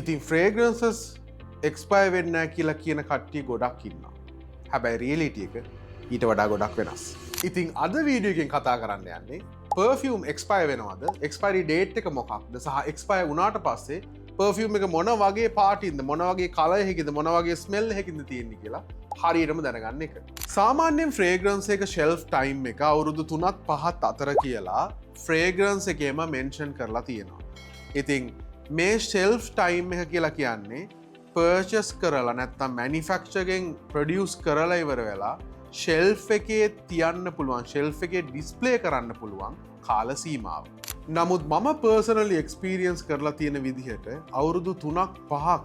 ඉතින් ෆ්‍රේග්‍රන්සස් එක්ස්පයර් වෙන්නේ නැහැ කියලා කියන කට්ටිය ගොඩක් ඉන්නවා. හැබැයි රියැලිටි එක ඊට වඩා ගොඩක් වෙනස්. ඉතින් අද වීඩියෝ එකෙන් කතා කරන්න යන්නේ පර්ෆියුම් එක්ස්පයර් වෙනවද? එක්ස්පයරි ඩේට් එක මොකක්ද? සහ එක්ස්පයර් වුණාට පස්සේ පර්ෆියුම් එක මොන වගේ පාටින්ද, මොන වගේ කලර් එකකින්ද, මොන වගේ ස්මෙල් එකකින්ද තියෙන්නේ කියලා හරියටම දැනගන්න එක. සාමාන්‍යයෙන් ෆ්‍රේග්‍රන්ස් එක ෂෙල්ෆ් ටයිම් එක අවුරුදු 3ත් 5ත් අතර කියලා ෆ්‍රේග්‍රන්ස් එකේම මෙන්ෂන් කරලා තියෙනවා. ඉතින් මේ ෂෙල්ෆ් ටයිම් එක කියලා කියන්නේ පර්චස් කරලා නැත්තම් මැනිෆැක්චර්ගෙන් ප්‍රොඩියස් කරලා ඉවර වෙලා ෂෙල්ෆ් එකේ තියන්න පුළුවන්, ෂෙල්ෆ් එකේ ඩිස්ප්ලේ කරන්න පුළුවන් කාල සීමාව. නමුත් මම පර්සනලි එක්ස්පීරියන්ස් කරලා තියෙන විදිහට අවුරුදු 3ක් 5ක්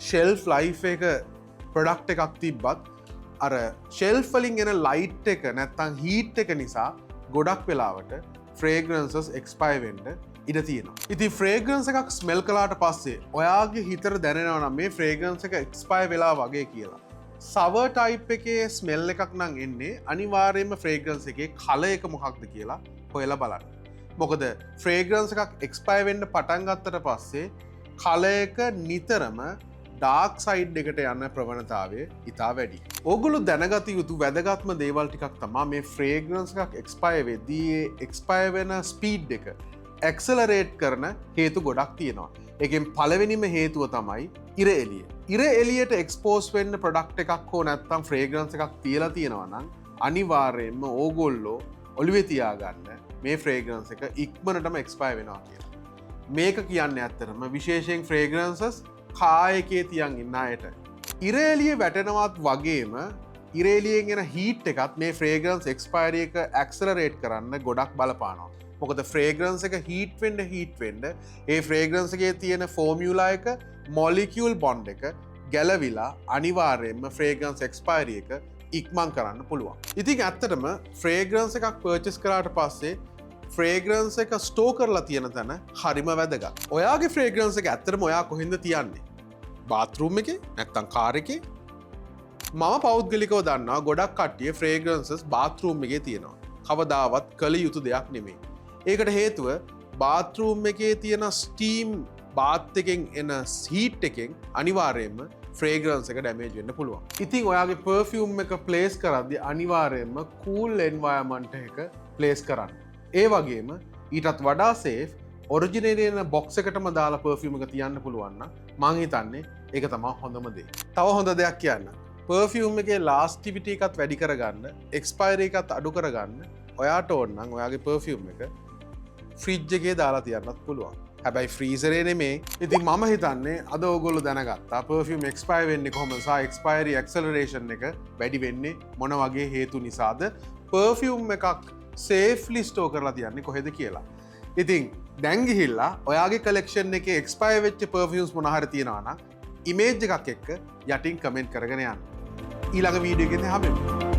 ෂෙල්ෆ් ලයිෆ් එක ප්‍රොඩක්ට් එකක් තිබ්බත් අර ෂෙල්ෆ් වලින් එන ලයිට් එක නැත්තම් හීට් එක නිසා ගොඩක් වෙලාවට ෆ්‍රේග්‍රන්සස් එක්ස්පයර් වෙන්න ඉඩ තියෙනවා. ඉතින් ෆ්‍රේග්‍රන්ස් එකක් ස්මෙල් කළාට පස්සේ ඔයාගේ හිතට දැනෙනවා නම් මේ ෆ්‍රේග්‍රන්ස් එක එක්ස්පයර් වෙලා වගේ කියලා. සවර් ටයිප් එකේ ස්මෙල් එකක් නම් එන්නේ අනිවාර්යයෙන්ම ෆ්‍රේග්‍රන්ස් එකේ කලර් එක මොකක්ද කියලා හොයලා බලන්න. මොකද ෆ්‍රේග්‍රන්ස් එකක් එක්ස්පයර් වෙන්න පටන් ගත්තට පස්සේ කලර් එක නිතරම ඩාර්ක් සයිඩ් එකට යන ප්‍රවණතාවය ඉතා වැඩි. ඕගොල්ලෝ දැනගත යුතු වැදගත්ම දේවල් ටිකක් තමයි මේ ෆ්‍රේග්‍රන්ස් එකක් එක්ස්පයර් වෙද්දී එක්ස්පයර් වෙන ස්පීඩ් එක ඇක්සලරේට් කරන හේතු ගොඩක් තියෙනවා. එකෙන් පළවෙනිම හේතුව තමයි ඉර එළිය. ඉර එළියට එක්ස්පෝස් වෙන්න ප්‍රොඩක්ට් එකක් හෝ නැත්තම් ෆ්‍රේග්‍රන්ස් එකක් තියලා තියෙනවා නම් අනිවාර්යයෙන්ම ඕගොල්ලෝ ඔළුවේ තියාගන්න මේ ෆ්‍රේග්‍රන්ස් එක ඉක්මනටම එක්ස්පයර් වෙනවා කියලා. මේක කියන්නේ ඇත්තටම විශේෂයෙන් ෆ්‍රේග්‍රන්සස් කාර් එකේ තියන් ඉන්න අයට. ඉර එළිය වැටෙනවත් වගේම ඉර එළියෙන් එන හීට් එකත් මේ ෆ්‍රේග්‍රන්ස් එක්ස්පයරි එක ඇක්සලරේට් කරන්න ගොඩක් බලපානවා. මොකද ෆ්‍රේග්‍රන්ස් එක හීට් වෙන්න ඒ ෆ්‍රේග්‍රන්ස් එකේ තියෙන ෆෝමියුලා එක මොලිකියුල් බොන්ඩ් එක ගැලවිලා අනිවාර්යයෙන්ම ෆ්‍රේග්‍රන්ස් එක්ස්පයරි එක ඉක්මන් කරන්න පුළුවන්. ඉතින් ඇත්තටම ෆ්‍රේග්‍රන්ස් එකක් පර්චේස් කරාට පස්සේ ෆ්‍රේග්‍රන්ස් එක ස්ටෝ කරලා තියෙන තැන හරිම වැදගත්. ඔයාගේ ෆ්‍රේග්‍රන්ස් එක ඇත්තටම ඔයා කොහෙන්ද තියන්නේ? බාත්රූම් එකේ නැත්නම් කාර් එකේ? මම පෞද්ගලිකව දන්නවා ගොඩක් කට්ටිය ෆ්‍රේග්‍රන්සස් බාත්රූම් එකේ තියෙනවා. කවදාවත් කළ යුතු දෙයක් නෙමෙයි. ඒකට හේතුව බාත්රූම් එකේ තියෙන ස්ටීම් බාත් එකෙන් එන හීට් එකෙන් අනිවාර්යයෙන්ම ෆ්‍රේග්‍රන්ස් එක ඩැමේජ් වෙන්න පුළුවන්. ඉතින් ඔයාගේ පර්ෆියුම් එක ප්ලේස් කරද්දී අනිවාර්යයෙන්ම කූල් එන්වයරන්මන්ට් එක ප්ලේස් කරන්න. ඒ වගේම ඊටත් වඩා සේෆ් ඔරිජිනල් එන බොක්ස් එකටම දාලා පර්ෆියුම් එක තියන්න පුළුවන් නම් මං හිතන්නේ ඒක තමයි හොඳම දේ. තව හොඳ දෙයක් කියන්න. පර්ෆියුම් එකේ ලාස්ටිවිටි එකත් වැඩි කරගන්න, එක්ස්පයරි එකත් අඩු කරගන්න ඔයාට ඕන නම් ඔයාගේ පර්ෆියුම් එක ෆ්‍රිජ් එකේ දාලා තියන්නත් පුළුවන්. හැබැයි ෆ්‍රීසරේ නෙමේ. ඉතින් මම හිතන්නේ අද ඕගොල්ලෝ දැනගත්තා පර්ෆියුම් එක්ස්පයර් වෙන්නේ කොහොමද සහ එක්ස්පයරි ඇක්සලරේෂන් එක වැඩි වෙන්නේ මොන වගේ හේතු නිසාද? පර්ෆියුම් එකක් සේෆ්ලි ස්ටෝ කරලා තියන්නේ කොහෙද කියලා. ඉතින් දැන් ගිහිල්ලා ඔයාගේ කලෙක්ෂන් එකේ එක්ස්පයර් වෙච්ච පර්ෆියුම්ස් මොන හරි තියෙනවා නම් ඉමේජ් එකක් එක්ක යටින් කමෙන්ට් කරගෙන යන්න. ඊළඟ වීඩියෝ එකෙන් හම්බෙමු.